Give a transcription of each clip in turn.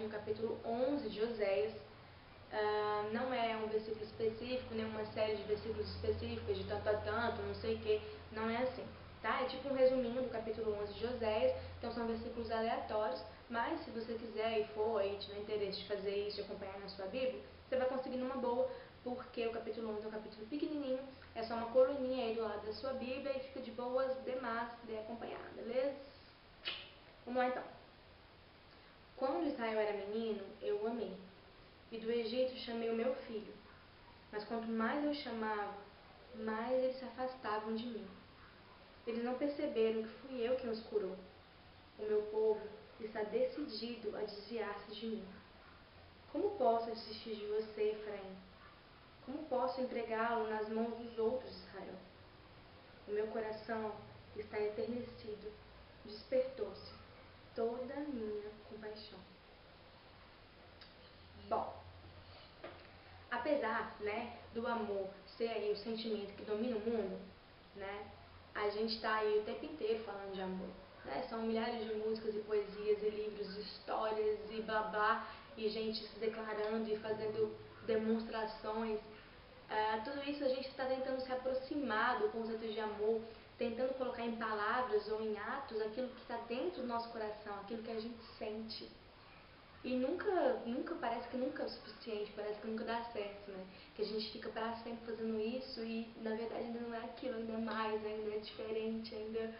no capítulo 11 de Oséias. Não é um versículo específico, nem uma série de versículos específicos, de tanto a tanto, não sei o que, não é assim, tá? É tipo um resuminho do capítulo 11 de Oséias, então são versículos aleatórios, mas se você quiser e for aí, tiver interesse de fazer isso, de acompanhar na sua Bíblia, você vai conseguir numa boa, porque o capítulo 11 é um capítulo pequenininho, é só uma coluninha aí do lado da sua Bíblia e fica de boas demais de acompanhar, beleza? Vamos lá então. Quando Israel era menino, eu o amei. E do Egito chamei o meu filho. Mas quanto mais eu chamava, mais eles se afastavam de mim. Eles não perceberam que fui eu quem os curou. O meu povo está decidido a desviar-se de mim. Como posso desistir de você, Efraim? Como posso entregá-lo nas mãos dos outros, Israel? O meu coração está enternecido. Despertou-se toda a minha compaixão. Bom, apesar, do amor ser aí o sentimento que domina o mundo, a gente está aí o tempo inteiro falando de amor, São milhares de músicas e poesias e livros, histórias e blá e gente se declarando e fazendo demonstrações. Tudo isso a gente está tentando se aproximar do conceito de amor, tentando colocar em palavras ou em atos aquilo que está dentro do nosso coração, aquilo que a gente sente. E nunca parece que nunca é o suficiente, parece que nunca dá certo, Que a gente fica para sempre fazendo isso e na verdade ainda não é aquilo, ainda é mais, ainda é diferente, ainda...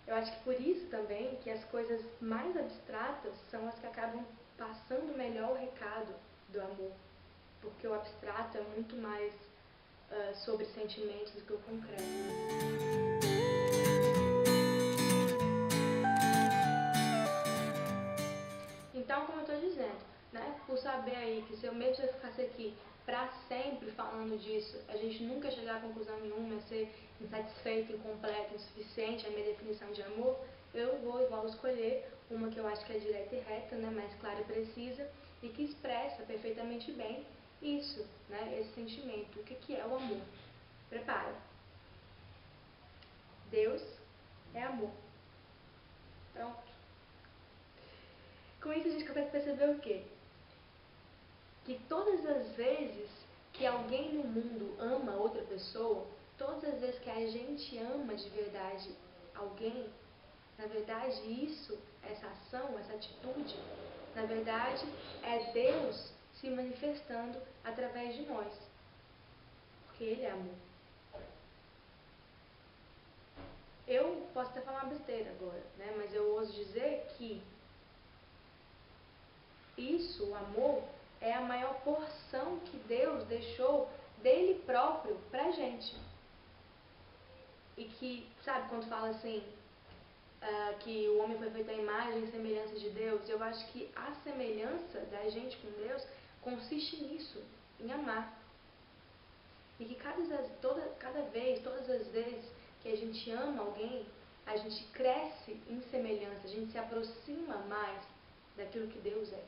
Eu acho que por isso também que as coisas mais abstratas são as que acabam passando melhor o recado do amor. Porque o abstrato é muito mais sobre sentimentos do que o concreto. Então, como eu estou dizendo, por saber aí que se eu mesmo ficasse aqui para sempre falando disso, a gente nunca ia chegar a conclusão nenhuma, ia ser insatisfeito, incompleto, insuficiente a minha definição de amor, eu vou igual escolher uma que eu acho que é direta e reta, mais clara e precisa, e que expressa perfeitamente bem isso, esse sentimento. O que é o amor? Prepara. Deus é amor. Pronto. Com isso a gente consegue perceber o quê? Que todas as vezes que alguém no mundo ama outra pessoa, todas as vezes que a gente ama de verdade alguém, na verdade isso, essa ação, essa atitude, na verdade é Deus se manifestando através de nós. Porque Ele é amor. Eu posso até falar uma besteira agora, mas eu ouso dizer que isso, o amor, é a maior porção que Deus deixou dele próprio pra gente. E que, sabe, quando fala assim, que o homem foi feito à imagem e semelhança de Deus, eu acho que a semelhança da gente com Deus consiste nisso, em amar. E que cada vez, todas as vezes que a gente ama alguém, a gente cresce em semelhança, a gente se aproxima mais daquilo que Deus é.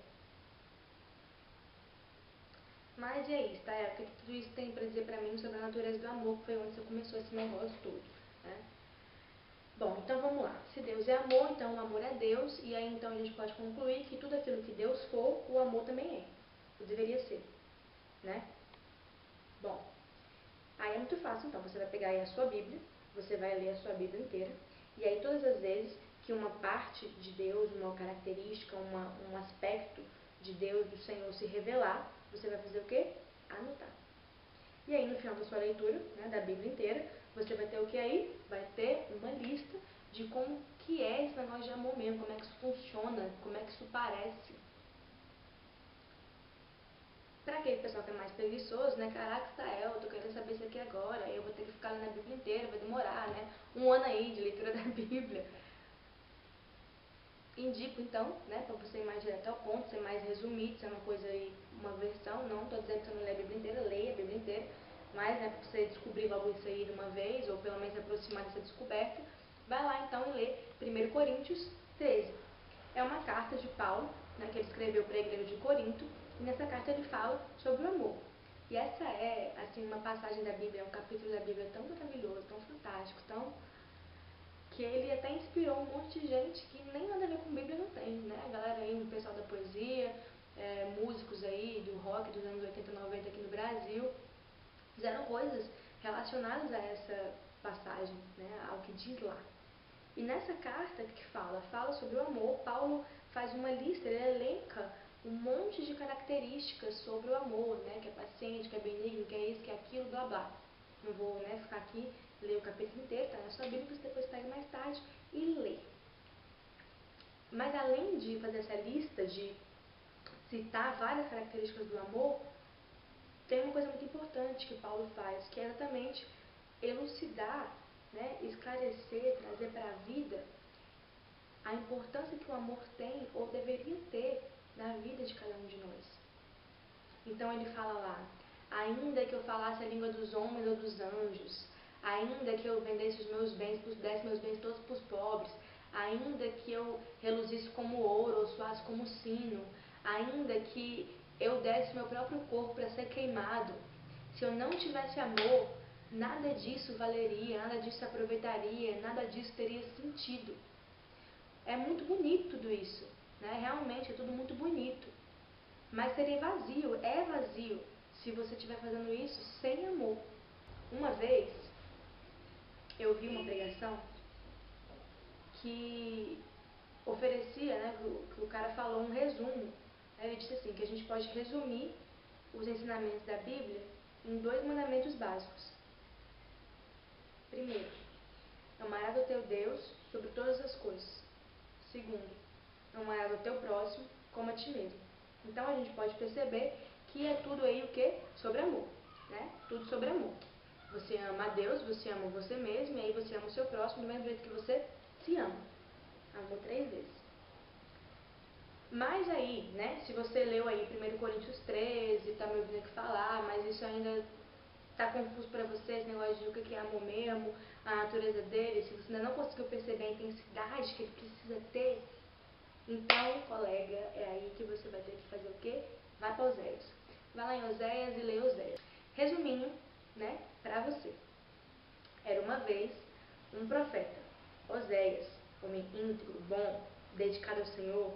Mas e aí, tá? O que tudo isso tem para dizer para mim sobre a natureza do amor, que foi onde você começou esse negócio todo, Bom, então vamos lá. Se Deus é amor, então o amor é Deus, e aí então a gente pode concluir que tudo aquilo que Deus for, o amor também é. Ou deveria ser, Bom, aí é muito fácil, então. Você vai pegar aí a sua Bíblia, você vai ler a sua Bíblia inteira, e aí todas as vezes que uma parte de Deus, uma característica, um aspecto de Deus, do Senhor se revelar, você vai fazer o quê? Anotar. E aí no final da sua leitura, da Bíblia inteira, você vai ter o que aí? Vai ter uma lista de como que é esse negócio de amor mesmo, como é que isso funciona, como é que isso parece. Pra aquele pessoal que é mais preguiçoso, caraca, Stael, eu tô querendo saber isso aqui agora, eu vou ter que ficar lendo a Bíblia inteira, vai demorar, um ano aí de leitura da Bíblia. Indico então, pra você ir mais direto ao ponto, ser mais resumido, ser uma coisa aí, uma versão, não tô dizendo que você não lê a Bíblia inteira, leia a Bíblia inteira, mas, pra você descobrir logo isso aí de uma vez, ou pelo menos aproximar dessa descoberta, vai lá então e lê 1 Coríntios 13. É uma carta de Paulo, que ele escreveu para a igreja de Corinto, e nessa carta ele fala sobre o amor. E essa é, assim, uma passagem da Bíblia, um capítulo da Bíblia tão maravilhoso, tão fantástico, tão que ele até inspirou um monte de gente que nem nada a ver com Bíblia não tem, né? A galera aí, o pessoal da poesia, músicos aí do rock dos anos 80 e 90 aqui no Brasil, fizeram coisas relacionadas a essa passagem, né? Ao que diz lá. E nessa carta que fala sobre o amor, Paulo faz uma lista, ele elenca um monte de características sobre o amor, né? Que é paciente, que é benigno, que é isso, que é aquilo, blá blá. Não vou, né, ficar aqui, ler o capítulo inteiro, tá na sua Bíblia, você depois pega mais tarde e lê. Mas além de fazer essa lista, de citar várias características do amor, tem uma coisa muito importante que Paulo faz, que é exatamente elucidar, né, esclarecer, trazer para a vida a importância que o amor tem ou deveria ter na vida de cada um de nós. Então ele fala lá, ainda que eu falasse a língua dos homens ou dos anjos, ainda que eu vendesse os meus bens, desse meus bens todos para os pobres, ainda que eu reluzisse como ouro ou soasse como sino, ainda que eu desse meu próprio corpo para ser queimado, se eu não tivesse amor, nada disso valeria, nada disso aproveitaria, nada disso teria sentido. É muito bonito tudo isso, né? Realmente é tudo muito bonito. Mas seria vazio, é vazio, se você estiver fazendo isso sem amor. Uma vez, eu vi uma pregação que oferecia, né, que o cara falou um resumo. Ele disse assim, que a gente pode resumir os ensinamentos da Bíblia em 2 mandamentos básicos. Primeiro, amarás o teu Deus sobre todas as coisas. Segundo, amarás o teu próximo como a ti mesmo. Então a gente pode perceber que é tudo aí o que? Sobre amor, né? Tudo sobre amor. Você ama a Deus, você ama você mesmo, e aí você ama o seu próximo do mesmo jeito que você se ama. Amor 3 vezes. Mas aí, né, se você leu aí 1 Coríntios 13, tá me ouvindo aqui falar, mas isso ainda tá confuso para você, esse negócio de o que é amor mesmo, a natureza dele, se você ainda não conseguiu perceber a intensidade que ele precisa ter, então, colega, é aí que você vai ter que fazer o quê? Vai para Oséias. Vai lá em Oséias e lê Oséias. Resumindo, né, para você. Era uma vez um profeta, Oséias, homem íntegro, bom, dedicado ao Senhor,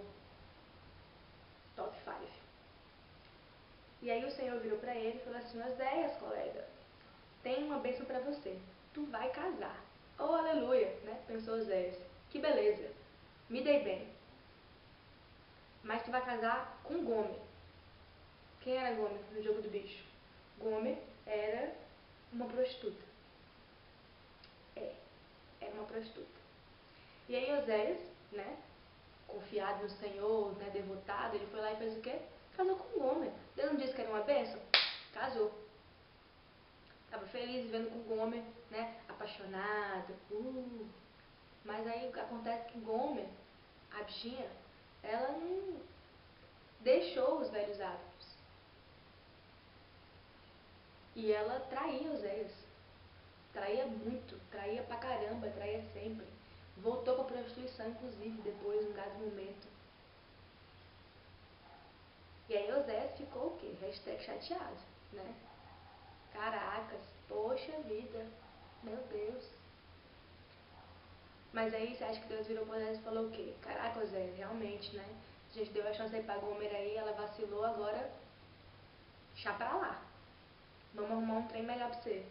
top 5. E aí o Senhor virou para ele e falou assim, Oséias, colega, tem uma bênção para você. Tu vai casar. Oh, aleluia, né? Pensou Oséias. Que beleza. Me dei bem. Mas tu vai casar com Gomer. Quem era Gomer no jogo do bicho? Gomer era uma prostituta. Era uma prostituta. E aí Oséias, né, confiado no Senhor, né, devotado, ele foi lá e fez o quê? Casou com Gomer. Deus não disse que era uma bênção? Casou. Estava feliz vivendo com Gomer, né, apaixonado. Mas aí acontece que Gomer, a bichinha, ela não deixou os velhos hábitos. E ela traía Oséias. Traía muito, traía pra caramba, traía sempre. Voltou pra prostituição, inclusive, depois, num dado momento. E aí Oséias ficou o quê? Hashtag chateado, né? Caracas, poxa vida, meu Deus. Mas aí você acha que Deus virou pra Oséias e falou o quê? Caraca, Oséias, realmente, né? A gente deu a chance aí pra Gomer aí, ela vacilou, agora chá pra lá. Vamos arrumar um trem melhor pra você.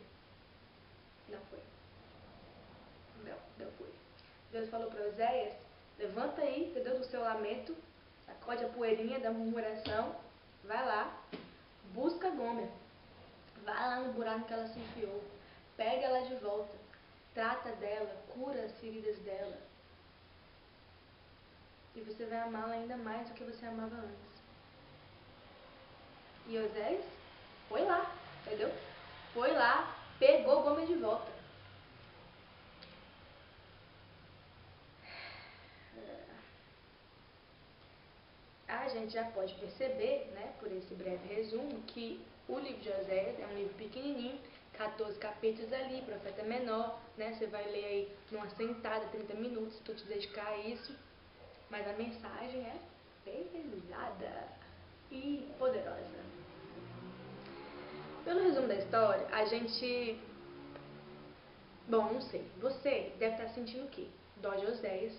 Não foi. Não foi. Deus falou para Oséias, levanta aí, entendeu, do seu lamento, sacode a poeirinha da murmuração, vai lá, busca Gomer, vai lá no buraco que ela se enfiou, pega ela de volta, trata dela, cura as feridas dela, e você vai amá-la ainda mais do que você amava antes. E Oséias foi lá, entendeu? Foi lá, pegou Gomer de volta. A gente já pode perceber, né, por esse breve resumo, que o livro de Oséias é um livro pequenininho, 14 capítulos ali, profeta menor, né, você vai ler aí numa sentada, 30 minutos, se tu te dedicar a isso, mas a mensagem é pesada e poderosa. Pelo resumo da história, a gente... Bom, não sei, você deve estar sentindo o quê? dó de Oséias,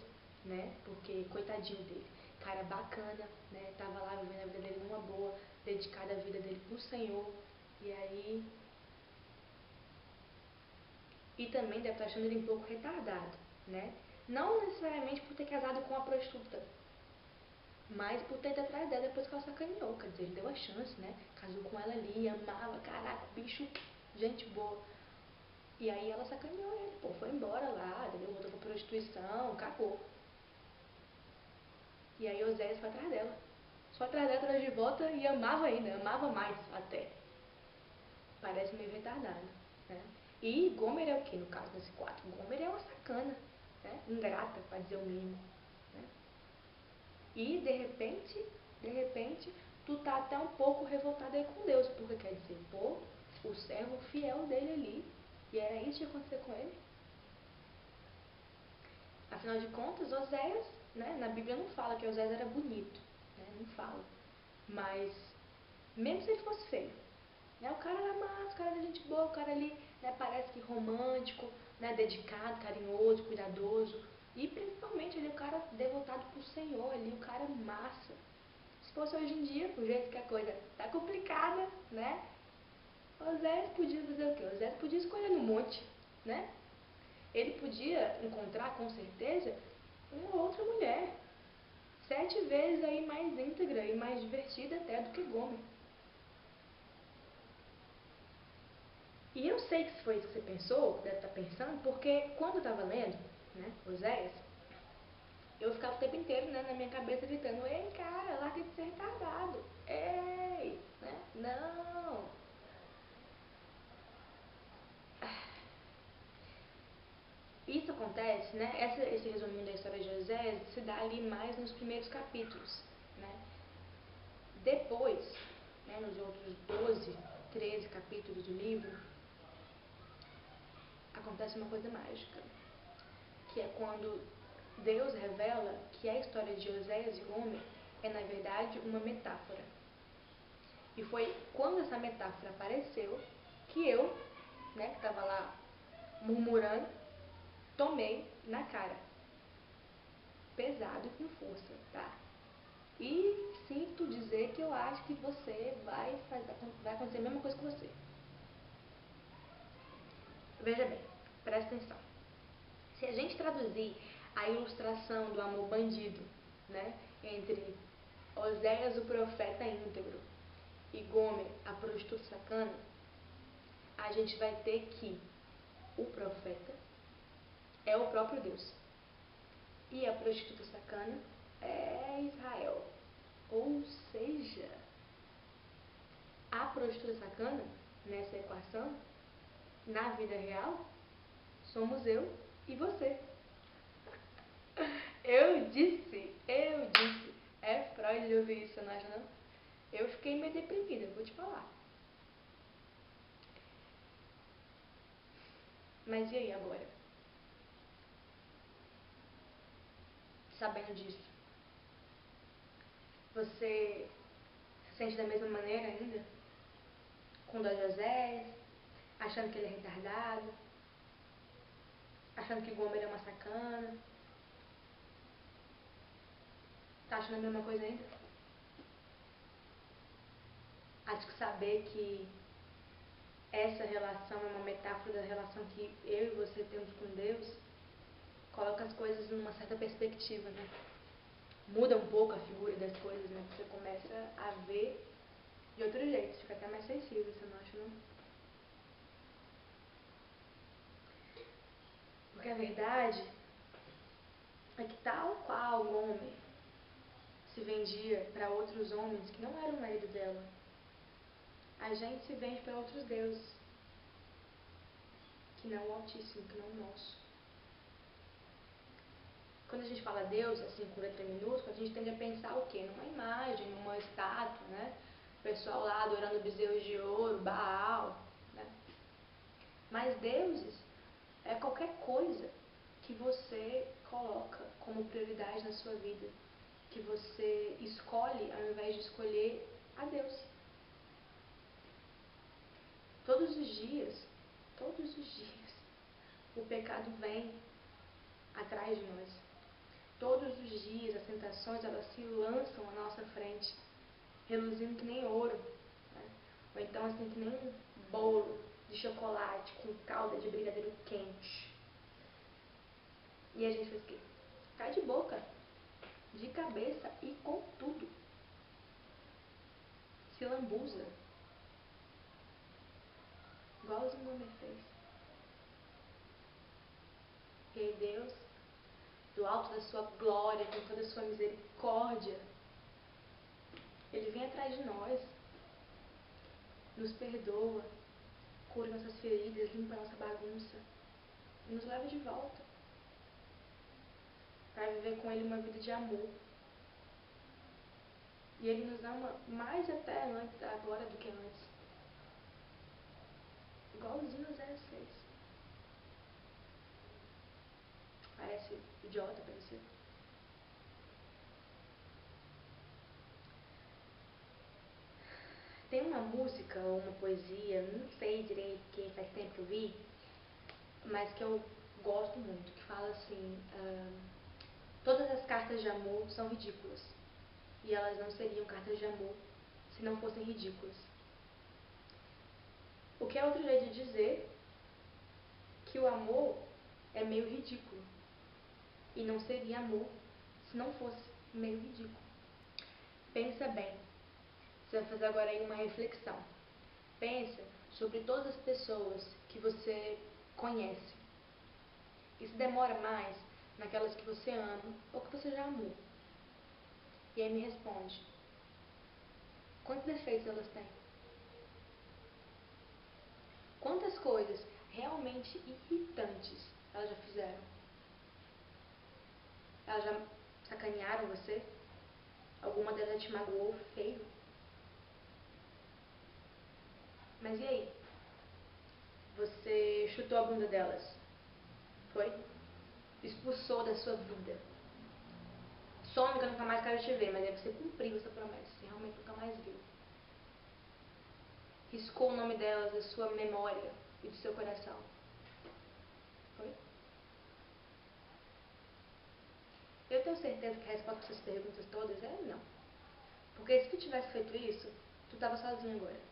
né? Porque coitadinho dele, cara bacana, né? Tava lá vivendo a vida dele numa boa, dedicada a vida dele pro Senhor. E aí... E também deve estar achando ele um pouco retardado, né? Não necessariamente por ter casado com uma prostituta, mas por ter ido atrás dela depois que ela sacaneou. Quer dizer, ele deu a chance, né? Casou com ela ali, amava, caraca, bicho, gente boa. E aí ela sacaneou ele, pô, foi embora lá, entendeu? Voltou pra prostituição, acabou. E aí Oséias foi atrás dela. Só atrás dela, atrás de volta e amava ainda, amava mais até. Parece meio retardado, né? E Gomer é o que no caso desse quadro? Gomer é uma sacana, né? Ingrata, pra dizer o mínimo, né? E de repente, tu tá até um pouco revoltado aí com Deus, porque quer dizer, pô, o servo fiel dele ali, e era isso que ia acontecer com ele. Afinal de contas, Oséias, né, na Bíblia não fala que Oséias era bonito, né, não fala. Mas, mesmo se ele fosse feio, né, o cara era massa, o cara era gente boa, o cara ali, né, parece que romântico, né, dedicado, carinhoso, cuidadoso. E principalmente ali o cara devotado pro Senhor, ali o cara massa. Se fosse hoje em dia, o jeito que a coisa tá complicada, né, Oséias podia fazer o quê? Oséias podia escolher no monte, né? Ele podia encontrar, com certeza, uma outra mulher, 7 vezes aí mais íntegra e mais divertida até do que Gomer. E eu sei que foi isso que você pensou, deve estar pensando, porque quando eu estava lendo, né, Oséias, eu ficava o tempo inteiro, né, na minha cabeça gritando, ei cara, larga de ser retardado, ei, né, não. Isso acontece, né, esse resuminho da história de Oséias se dá ali mais nos primeiros capítulos, né. Depois, né, nos outros 12, 13 capítulos do livro, acontece uma coisa mágica, que é quando Deus revela que a história de Oséias e Gomer é, na verdade, uma metáfora. E foi quando essa metáfora apareceu que eu, né, que estava lá murmurando, tomei na cara. Pesado e com força, tá? E sinto dizer que eu acho que você vai acontecer a mesma coisa com você. Veja bem, presta atenção. Se a gente traduzir a ilustração do amor bandido, né, entre Oséias, o profeta íntegro, e Gomer, a prostituta sacana, a gente vai ter que o profeta é o próprio Deus e a prostituta sacana é Israel. Ou seja, a prostituta sacana, nessa equação, na vida real, somos eu e você. Eu disse. É Freud de ouvir isso, não acha não? Eu fiquei meio deprimida, vou te falar. Mas e aí agora? Sabendo disso, você se sente da mesma maneira ainda? Com dó de Oséias? Achando que ele é retardado? Achando que Gomer é uma sacana? Tá achando a mesma coisa ainda? Acho que saber que essa relação é uma metáfora da relação que eu e você temos com Deus coloca as coisas numa certa perspectiva, né? Muda um pouco a figura das coisas, né? Você começa a ver de outro jeito, fica até mais sensível, você não acha, não? Porque a verdade é que tal qual o homem se vendia para outros homens que não eram o marido dela, a gente se vende para outros deuses, que não o Altíssimo, que não o nosso. Quando a gente fala Deus, assim, com letra minúscula, a gente tende a pensar o quê? Numa imagem, numa estátua, né? O pessoal lá adorando bezerros de ouro, Baal, né? Mas deuses é qualquer coisa que você coloca como prioridade na sua vida, que você escolhe ao invés de escolher a Deus. Todos os dias, o pecado vem atrás de nós. Todos os dias as tentações elas se lançam à nossa frente, reluzindo que nem ouro, né? Ou então assim que nem um bolo de chocolate com calda de brigadeiro quente. E a gente faz o quê? Cai de boca, de cabeça e com tudo. Se lambuza. Igualzinho o homem fez. E aí Deus, do alto da sua glória, com toda a sua misericórdia, Ele vem atrás de nós, nos perdoa, cura nossas feridas, limpa nossa bagunça e nos leva de volta para viver com Ele uma vida de amor. E Ele nos ama mais até antes, agora do que antes. Igualzinho o 06. Parece idiota, parece. Tem uma música ou uma poesia, não sei direito, que faz tempo que eu vi, mas que eu gosto muito, que fala assim, todas as cartas de amor são ridículas, e elas não seriam cartas de amor se não fossem ridículas. O que é outro jeito de dizer que o amor é meio ridículo, e não seria amor se não fosse meio ridículo. Pensa bem, você vai fazer agora aí uma reflexão. Pensa sobre todas as pessoas que você conhece. E se demora mais naquelas que você ama ou que você já amou. E aí me responde. Quantos defeitos elas têm? Quantas coisas realmente irritantes elas já fizeram? Elas já sacanearam você? Alguma delas te magoou feio? Mas e aí? Você chutou a bunda delas? Foi? Expulsou da sua vida. Some que eu nunca mais quero te ver, mas aí você cumpriu essa promessa, você realmente nunca mais viu. Riscou o nome delas da sua memória e do seu coração. Foi? Eu tenho certeza que a resposta para essas perguntas todas é não. Porque se tu tivesse feito isso, tu estava sozinho agora.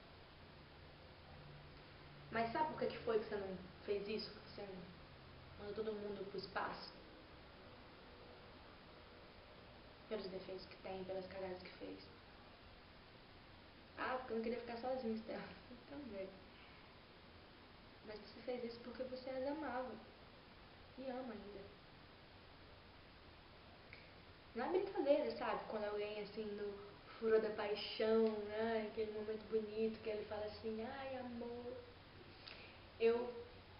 Mas sabe por que foi que você não fez isso? Que você não mandou todo mundo pro espaço? Pelos defeitos que tem, pelas cagadas que fez. Ah, porque eu não queria ficar sozinho, Estela. Então, velho. Mas você fez isso porque você as amava. E ama ainda. Não é brincadeira, sabe? Quando alguém, assim, no furor da paixão, né? Aquele momento bonito que ele fala assim, ai, amor, eu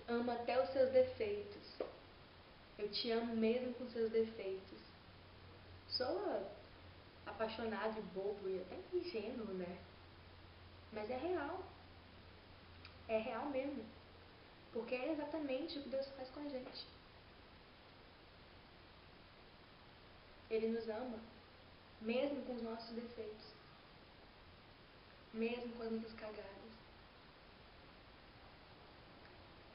amo até os seus defeitos. Eu te amo mesmo com seus defeitos. Sou apaixonado e bobo e até ingênuo, né? Mas é real. É real mesmo. Porque é exatamente o que Deus faz com a gente. Ele nos ama, mesmo com os nossos defeitos. Mesmo com as nossas cagadas.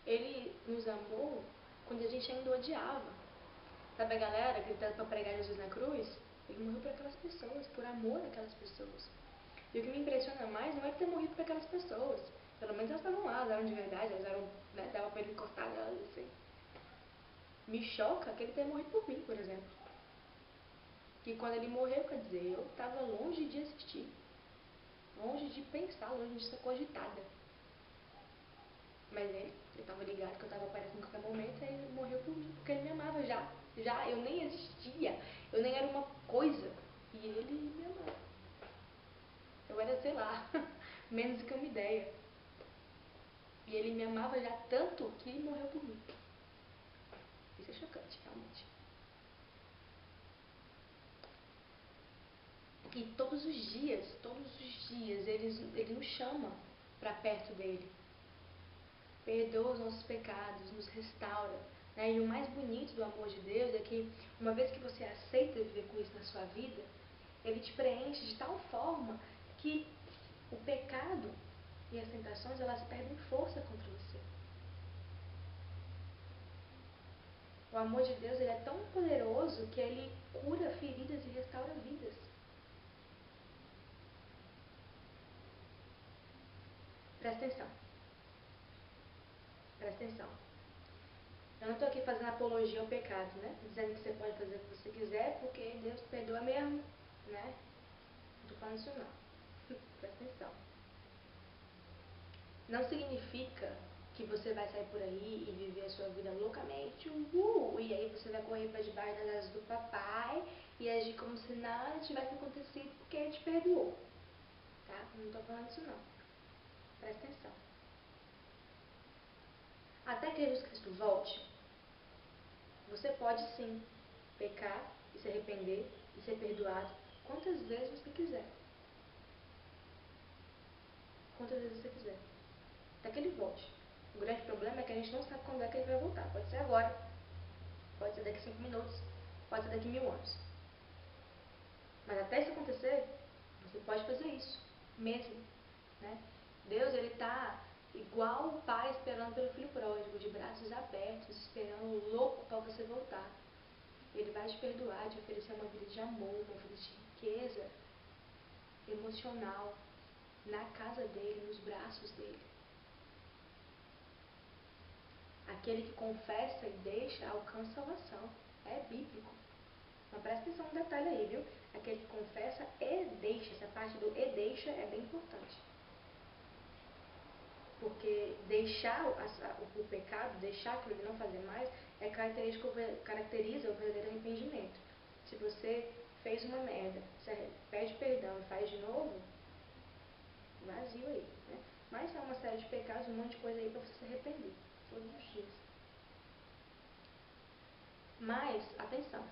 Ele nos amou quando a gente ainda odiava. Sabe a galera gritando para pregar Jesus na cruz? Ele morreu por aquelas pessoas, por amor àquelas pessoas. E o que me impressiona mais não é ter morrido por aquelas pessoas. Pelo menos elas estavam lá, elas eram de verdade, elas eram, né, dava para ele encostar nelas assim. Me choca que ele tenha morrido por mim, por exemplo. E quando ele morreu, quer dizer, eu estava longe de assistir. Longe de pensar, longe de ser cogitada. Mas ele estava ligado que eu estava aparecendo em qualquer momento, e ele morreu por mim, porque ele me amava já. Já, eu nem existia, eu nem era uma coisa, e ele me amava. Eu era, sei lá, menos do que uma ideia. E ele me amava já tanto que ele morreu por mim. Isso é chocante, realmente. E todos os dias, ele nos chama para perto dele. Perdoa os nossos pecados, nos restaura. Né? E o mais bonito do amor de Deus é que, uma vez que você aceita viver com isso na sua vida, ele te preenche de tal forma que o pecado e as tentações, elas perdem força contra você. O amor de Deus, ele é tão poderoso que ele cura feridas e restaura vidas. Presta atenção. Presta atenção. Eu não estou aqui fazendo apologia ao pecado, né? Dizendo que você pode fazer o que você quiser, porque Deus perdoa mesmo, né? Não estou falando isso não. Presta atenção. Não significa que você vai sair por aí e viver a sua vida loucamente, e aí você vai correr para debaixo das asas do papai e agir como se nada tivesse acontecido porque ele te perdoou. Tá? Não estou falando isso não. Presta atenção. Até que Jesus Cristo volte, você pode sim pecar e se arrepender e ser perdoado quantas vezes você quiser. Quantas vezes você quiser. Até que ele volte. O grande problema é que a gente não sabe quando é que ele vai voltar. Pode ser agora, pode ser daqui 5 minutos, pode ser daqui 1000 anos. Mas até isso acontecer, você pode fazer isso mesmo, né? Deus, ele está igual o pai esperando pelo filho pródigo, de braços abertos, esperando louco para você voltar. Ele vai te perdoar, te oferecer uma vida de amor, uma vida de riqueza emocional, na casa dele, nos braços dele. Aquele que confessa e deixa alcança salvação. É bíblico. Mas presta atenção no detalhe aí, viu? Aquele que confessa e deixa. Essa parte do e deixa é bem importante. Porque deixar o pecado, deixar aquilo de não fazer mais, caracteriza o verdadeiro arrependimento. Se você fez uma merda, você pede perdão e faz de novo, vazio aí, né? Mas é uma série de pecados, um monte de coisa aí para você se arrepender, todos os dias. Mas, atenção,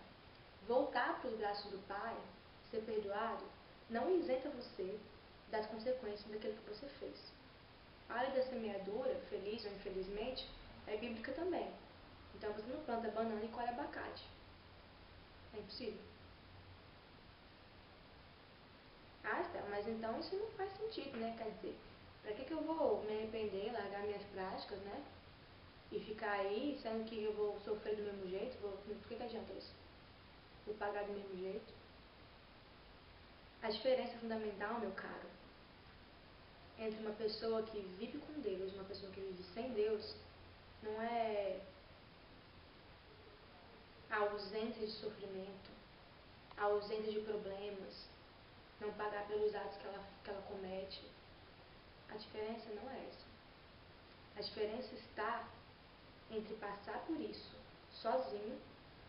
voltar para os braços do Pai, ser perdoado, não isenta você das consequências daquilo que você fez. A lei da semeadura, feliz ou infelizmente, é bíblica também. Então você não planta banana e colhe abacate. É impossível. Ah, Estela, mas então isso não faz sentido, né? Quer dizer, para que eu vou me arrepender, largar minhas práticas, né? E ficar aí, sendo que eu vou sofrer do mesmo jeito? Por que adianta isso? Vou pagar do mesmo jeito? A diferença fundamental, meu caro, entre uma pessoa que vive com Deus e uma pessoa que vive sem Deus, não é a ausência de sofrimento, a ausência de problemas, não pagar pelos atos que ela comete. A diferença não é essa. A diferença está entre passar por isso sozinho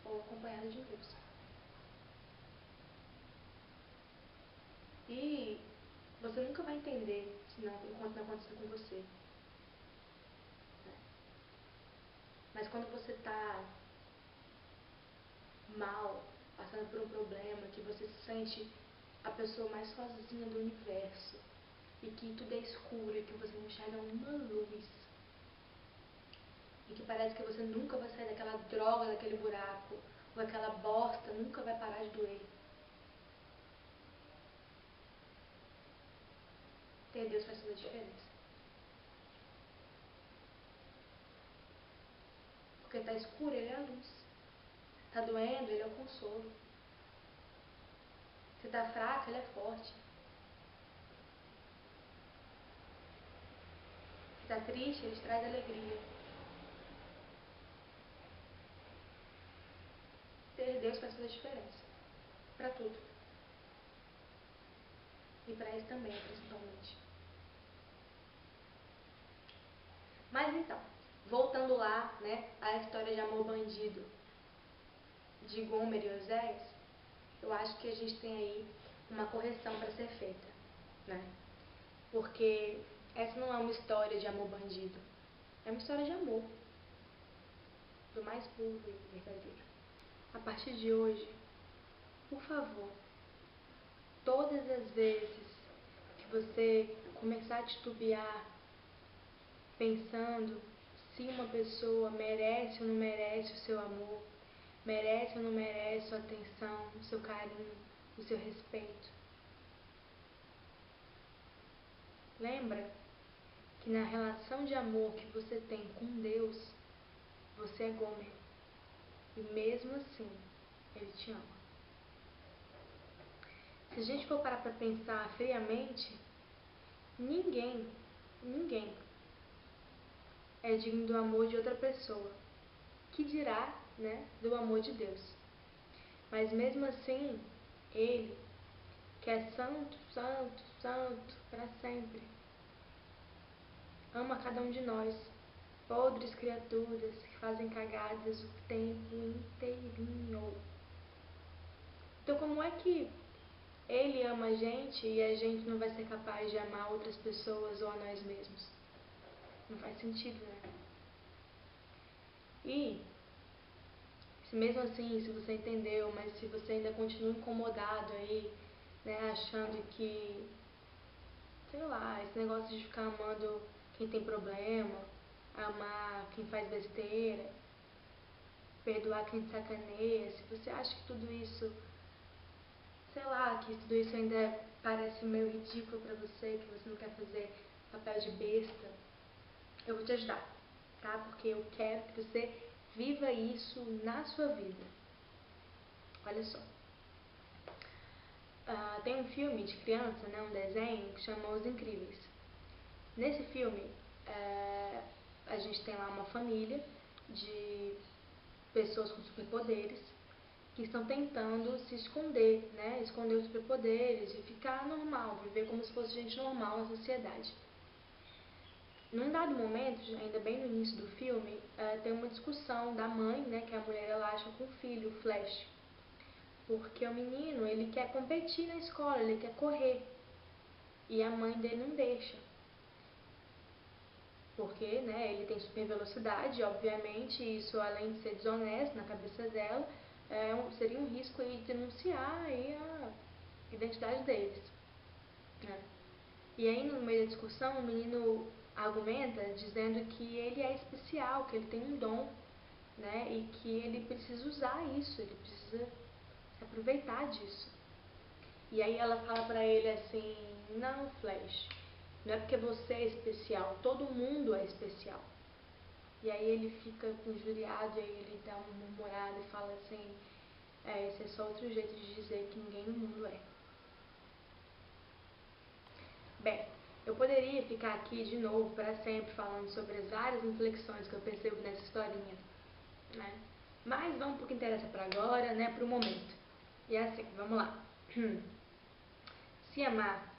ou acompanhado de Deus. E você nunca vai entender enquanto não acontecer com você. Mas quando você está mal, passando por um problema, que você se sente a pessoa mais sozinha do universo, e que tudo é escuro, e que você não enxerga uma luz, e que parece que você nunca vai sair daquela droga, daquele buraco, ou aquela bosta nunca vai parar de doer. Ter Deus faz toda a diferença. Porque está escuro, Ele é a luz. Está doendo, Ele é o consolo. Se está fraco, Ele é forte. Se está triste, Ele te traz alegria. Ter Deus faz toda a diferença. Para tudo. E para isso também, principalmente. Mas então, voltando lá, né, à história de amor bandido de Gomer e Oséias, eu acho que a gente tem aí uma correção para ser feita, né? Porque essa não é uma história de amor bandido, é uma história de amor, do mais puro e verdadeiro. A partir de hoje, por favor, todas as vezes que você começar a titubear, pensando se uma pessoa merece ou não merece o seu amor, merece ou não merece sua atenção, o seu carinho, o seu respeito. Lembra que na relação de amor que você tem com Deus, você é Gomer. E mesmo assim, Ele te ama. Se a gente for parar para pensar friamente, ninguém é digno do amor de outra pessoa. Que dirá, né, do amor de Deus. Mas mesmo assim, Ele, que é santo, santo, santo, para sempre, ama cada um de nós, podres criaturas que fazem cagadas o tempo inteirinho. Então como é que Ele ama a gente e a gente não vai ser capaz de amar outras pessoas ou a nós mesmos? Não faz sentido, né? E, se mesmo assim, se você entendeu, mas se você ainda continua incomodado aí, né, achando que, sei lá, esse negócio de ficar amando quem tem problema, amar quem faz besteira, perdoar quem te sacaneia, se você acha que tudo isso, sei lá, que tudo isso ainda parece meio ridículo pra você, que você não quer fazer papel de besta, eu vou te ajudar, tá? Porque eu quero que você viva isso na sua vida. Olha só. Tem um filme de criança, né, um desenho, que chama Os Incríveis. Nesse filme, a gente tem lá uma família de pessoas com superpoderes que estão tentando se esconder, né, esconder os superpoderes e ficar normal, viver como se fosse gente normal na sociedade. Num dado momento, ainda bem no início do filme, tem uma discussão da mãe, né, que a mulher ela acha com o filho, o Flash. Porque o menino, ele quer competir na escola, ele quer correr. E a mãe dele não deixa. Porque, né, ele tem super velocidade, obviamente, e isso além de ser desonesto na cabeça dela, seria um risco aí de denunciar aí a identidade deles. Né? E aí no meio da discussão, o menino argumenta dizendo que ele é especial, que ele tem um dom, né, e que ele precisa usar isso, ele precisa se aproveitar disso. E aí ela fala pra ele assim, não, Flash, não é porque você é especial, todo mundo é especial. E aí ele fica injuriado, e aí ele dá uma murmurada e fala assim, esse é só outro jeito de dizer que ninguém no mundo é. Bem, eu poderia ficar aqui de novo para sempre falando sobre as várias inflexões que eu percebo nessa historinha, né? Mas vamos para o que interessa para agora, né? Para o momento. E é assim, vamos lá. Se amar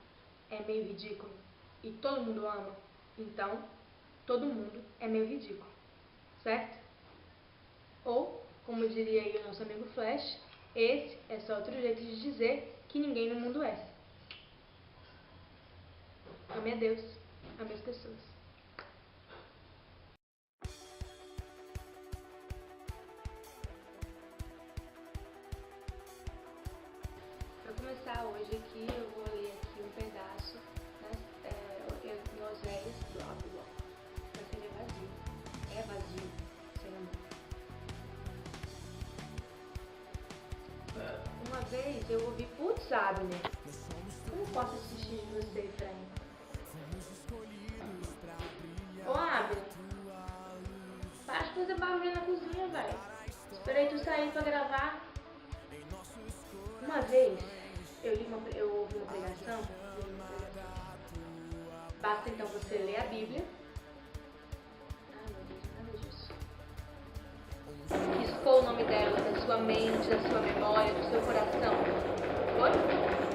é meio ridículo e todo mundo ama, então todo mundo é meio ridículo, certo? Ou, como diria aí o nosso amigo Flash, esse é só outro jeito de dizer que ninguém no mundo é. Ame a Deus, ame as pessoas. Para começar hoje aqui, eu vou ler aqui um pedaço, né, em Oséias, blá blá blá. Mas ele é vazio. É vazio, sem amor. Uma vez eu ouvi, putz, Abner, eu não posso assistir de você, Efraim. Ô, Abner, para de fazer barulho na cozinha, velho. Esperei tu sair pra gravar. Uma vez, eu ouvi uma pregação. Basta então você ler a Bíblia. Ah, meu Deus, nada disso. Expor o nome dela da sua mente, da sua memória, do seu coração. Foi?